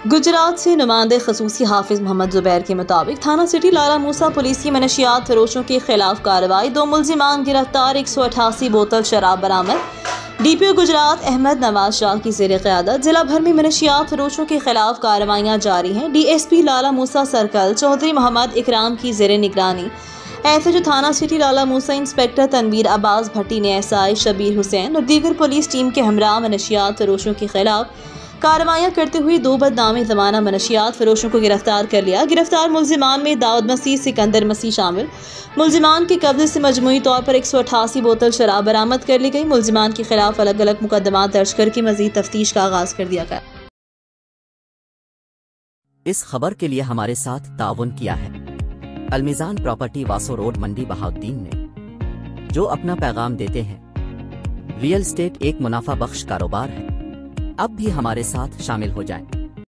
गुजरात से नुमाइंदे खसूसी हाफिज मोहम्मद जुबैर के मुताबिक थाना सिटी लाला मूसा पुलिस की मनशियात फरोशों के खिलाफ कार्रवाई, 2 मुल्जिमान गिरफ्तार, 188 बोतल शराब बरामद। DPO गुजरात अहमद नवाज शाह की ज़ेर क़यादत जिला भर में मनशियात फरोशों के खिलाफ कार्रवाइयाँ जारी हैं। DSP लाला मूसा सर्कल चौधरी मोहम्मद इकराम की ज़ेर निगरानी एसएचओ थाना सिटी लाला मूसा इंस्पेक्टर तनवीर अब्बास भट्टी ने SI शबीर हुसैन और दीगर पुलिस टीम के हमरा मनशियात फरोशों के खिलाफ कार्रवाइयाँ करते हुए 2 बदनामी ज़माना मनशियात फरोशों को गिरफ्तार कर लिया। गिरफ्तार मुल्जिमान में दाऊद मसीह, सिकंदर मसीह शामिल। मुल्जिमान के कब्जे से मजमूई तौर पर 188 बोतल शराब बरामद कर ली गई। मुल्जिमान के खिलाफ अलग अलग मुकदमात दर्ज करके मजीद तफ्तीश का आगाज कर दिया गया। इस खबर के लिए हमारे साथ ताउन किया है अलमीज़ान प्रॉपर्टी, वासो रोड, मंडी बहाउद्दीन ने, जो अपना पैगाम देते हैं रियल एस्टेट एक मुनाफा बख्श कारोबार है। अब भी हमारे साथ शामिल हो जाएं।